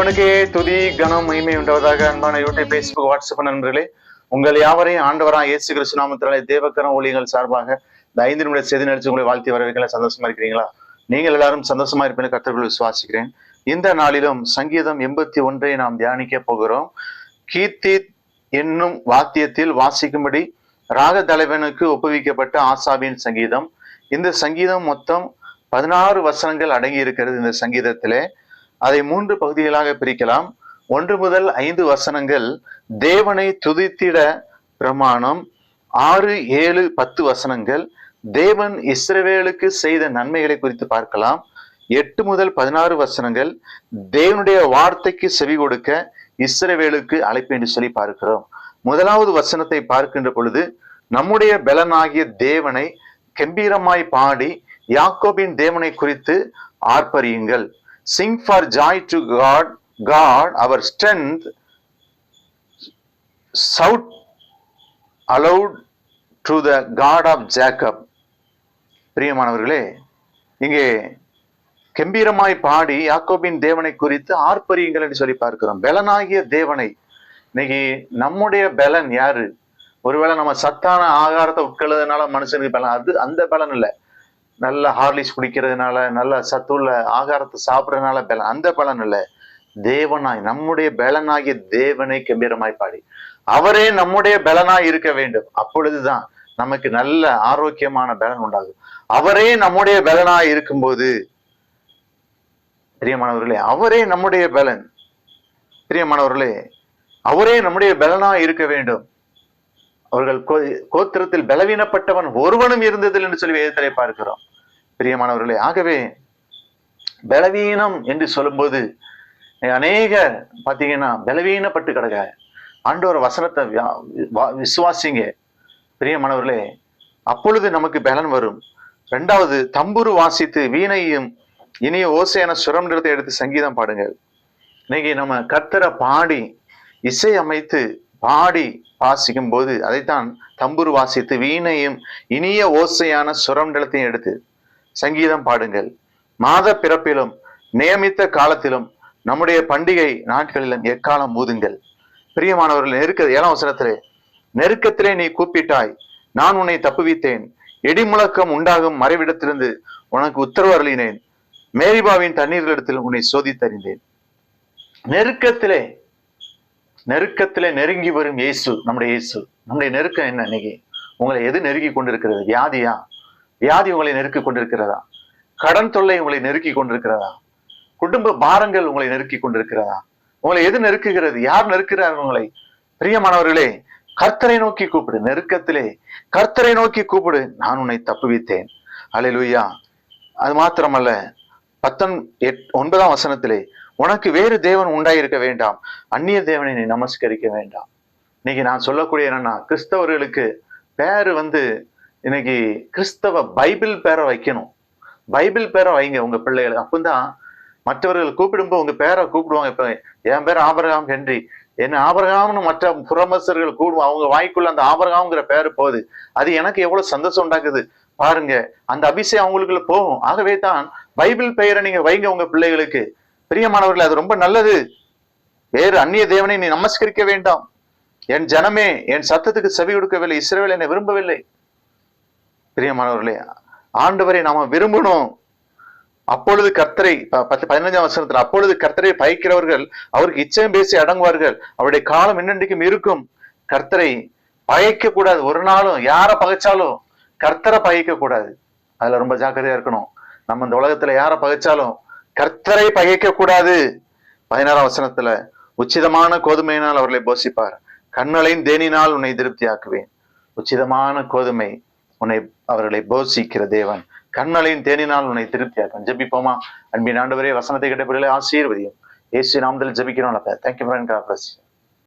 தேவனுக்கே துதி கனம் மகிமை உண்டாவதாக. அன்பான யூடியூப், பேஸ்புக், வாட்ஸ்அப் நண்பர்களே, உங்கள் யாவரையும் ஆண்டவராக இயேசு கிறிஸ்து நாமத்தினாலே தேவக்கரம் ஊழியர்கள் சார்பாக இந்த 5 நிமிட செய்தி நிகழ்ச்சி உங்களை வாழ்த்தி வரவேற்கல. சந்தோஷமா இருக்கிறீங்களா? நீங்கள் எல்லாரும் சந்தோஷமா இருப்பேன்னு கர்த்தருக்குள் விசுவாசிக்கிறேன். இந்த நாளிலும் சங்கீதம் 81 நாம் தியானிக்க போகிறோம். கீர்த்தி என்னும் வாத்தியத்தில் வாசிக்கும்படி ராக தலைவனுக்கு ஒப்புவிக்கப்பட்ட ஆசாபின் சங்கீதம். இந்த சங்கீதம் மொத்தம் 16 வசனங்கள் அடங்கி இருக்கிறது. இந்த சங்கீதத்திலே அதை 3 பகுதிகளாக பிரிக்கலாம். 1 முதல் 5 வசனங்கள் தேவனை துதித்திட பிரமாணம். 6, 7, 10 வசனங்கள் தேவன் இஸ்ரவேலுக்கு செய்த நன்மைகளை குறித்து பார்க்கலாம். 8 முதல் 16 வசனங்கள் தேவனுடைய வார்த்தைக்கு செவி கொடுக்க இஸ்ரவேலுக்கு அழைப்பு என்று சொல்லி பார்க்கிறோம். முதலாவது வசனத்தை பார்க்கின்ற பொழுது, நம்முடைய பலனாகிய தேவனை கம்பீரமாய் பாடி யாக்கோபின் தேவனை குறித்து ஆர்ப்பரியுங்கள். Sing for joy to God, our strength. Shout aloud to the God of Jacob. பிரியமானவர்களே, இங்கே கம்பீரமாய் பாடி யாக்கோபின் தேவனை குறித்து ஆர்ப்பரியுங்கள் என்று சொல்லி பார்க்கிறோம். பலனாகிய தேவனை. இன்னைக்கு நம்முடைய பலன் யாரு? ஒருவேளை நம்ம சத்தான ஆகாரத்தை உட்கொள்றதுனால மனுஷனுக்கு பலன், அது அந்த பலன் இல்லை. நல்ல ஹார்லிக்ஸ் குடிக்கிறதுனால, நல்ல சத்துள்ள ஆகாரத்தை சாப்பிட்றதுனால பலன், அந்த பலன் இல்லை. தேவனாய், நம்முடைய பலனாகிய தேவனை கம்பீரமாய் பாடி அவரே நம்முடைய பலனாய் இருக்க வேண்டும். அப்பொழுதுதான் நமக்கு நல்ல ஆரோக்கியமான பலன் உண்டாகும். அவரே நம்முடைய பலனாய் இருக்கும்போது, பிரியமானவர்களே, அவரே நம்முடைய பலன். பிரியமானவர்களே, அவரே நம்முடைய பலனாய் இருக்க வேண்டும். அவர்கள் கோத்திரத்தில் பலவீனப்பட்டவன் ஒருவனும் இருந்ததில் என்று சொல்லி வேதத்திலே பார்க்கிறோம். பிரியமானவர்களே, ஆகவே பலவீனம் என்று சொல்லும்போது அநேக பாத்தீங்கன்னா பலவீனப்பட்டு கிடக்க. ஆண்டவர் வசனத்தை விசுவாசிங்க பிரியமானவர்களே, அப்பொழுது நமக்கு பலன் வரும். 2வது, தம்புரு வாசித்து வீணையும் இனிய ஓசையான சுரம் நிறத்தை எடுத்து சங்கீதம் பாடுங்கள். இன்னைக்கு நம்ம கர்த்தரை பாடி இசை அமைத்து பாடி வாசிக்கும் போது அதைத்தான் தம்புரு வாசித்து வீணையும் இனிய ஓசையான சுரம் நிலத்தையும் எடுத்து சங்கீதம் பாடுங்கள். மாத பிறப்பிலும் நியமித்த காலத்திலும் நம்முடைய பண்டிகை நாட்களிலும் எக்காலம் ஊதுங்கள். பிரியமானவர்கள், 7ஆம் வசனத்திலே, நெருக்கத்திலே நீ கூப்பிட்டாய், நான் உன்னை தப்புவித்தேன். இடிமுழக்கம் உண்டாகும் மறைவிடத்திலிருந்து உனக்கு உத்தரவு அருளினேன். மேரிபாவின் தண்ணீர்களிடத்தில் உன்னை சோதித்தறிந்தேன். நெருக்கத்திலே நெருங்கி வரும் இயேசு, நம்முடைய இயேசு. நம்முடைய நெருக்கம் என்ன? இன்னைக்கு உங்களை எது நெருக்கி கொண்டிருக்கிறது? வியாதியா? வியாதி உங்களை நெருக்கி கொண்டிருக்கிறதா? கடன் தொல்லை உங்களை நெருக்கி கொண்டிருக்கிறதா? குடும்ப பாரங்கள் உங்களை நெருக்கி கொண்டிருக்கிறதா? உங்களை எது நெருக்குகிறது? யார் நெருக்கிறார் உங்களை? பிரியமானவர்களே, கர்த்தரை நோக்கி கூப்பிடு. நெருக்கத்திலே கர்த்தரை நோக்கி கூப்பிடு, நான் உன்னை தப்புவித்தேன். அல்லேலூயா. அது மாத்திரமல்ல, 9ஆம் வசனத்திலே, உனக்கு வேறு தேவன் உண்டாயிருக்க வேண்டாம், அந்நிய தேவனை நீ நமஸ்கரிக்க வேண்டாம். இன்னைக்கு நான் சொல்லக்கூடிய என்னன்னா, கிறிஸ்தவர்களுக்கு பேரு இன்னைக்கு கிறிஸ்தவ பைபிள் பேரை வைக்கணும். பைபிள் பேரை வைங்க உங்க பிள்ளைகள். அப்பதான் மற்றவர்கள் கூப்பிடும்போது உங்க பேரை கூப்பிடுவாங்க. இப்ப என் பேர் ஆபிரகாம் ஹென்றி, என்ன ஆபிரகாம்னு மற்ற புறமசர்கள் கூடுவோம். அவங்க வாய்க்குள்ள அந்த ஆபிரகாம்ங்கிற பேரு போகுது. அது எனக்கு எவ்வளவு சந்தோஷம் உண்டாக்குது பாருங்க. அந்த அபிஷேகம் அவங்களுக்குள்ள போகும். ஆகவே தான் பைபிள் பெயரை நீங்க வைங்க உங்க பிள்ளைகளுக்கு. பிரியமானவர்கள், அது ரொம்ப நல்லது. வேறு அந்நிய தேவனை நீ நமஸ்கரிக்க வேண்டாம். என் ஜனமே என் சத்தத்துக்கு செவி கொடுக்கவில்லை, இஸ்ரவேல் என்னை விரும்பவில்லை. பிரியமானவர்களே, ஆண்டவரை நாம விரும்பணும். அப்பொழுது கர்த்தரை, 15ஆம் வசனத்துல, அப்பொழுது கர்த்தரை பகைக்கிறவர்கள் அவருக்கு இச்சையும் பேசி அடங்குவார்கள், அவருடைய காலம் இன்னென்றைக்கும் இருக்கும். கர்த்தரை பகைக்க கூடாது. ஒரு நாளும் யாரை பகைச்சாலும் கர்த்தரை பகைக்க கூடாது. அதுல ரொம்ப ஜாக்கிரதையா இருக்கணும். நம்ம இந்த உலகத்துல யாரை பகைச்சாலும் கர்த்தரை பகைக்க கூடாது. 16ஆம் வசனத்துல, உச்சிதமான கோதுமையினால் அவர்களை போஷிப்பார், கண்மலையின் தேனினால் உன்னை திருப்தியாக்குவேன். உச்சிதமான கோதுமை அவர்களை போஷிக்கிற தேவன், கண்மலையின் தேனினால் உன்னை திருப்தியாக்கும். ஜெபிப்போமா? அன்பின் ஆண்டவரே, வசனத்தை கேட்ட பிள்ளைகளை ஆசீர்வதியும். இயேசு நாமத்தில் ஜெபிக்கிறோம். தேங்க்யூ.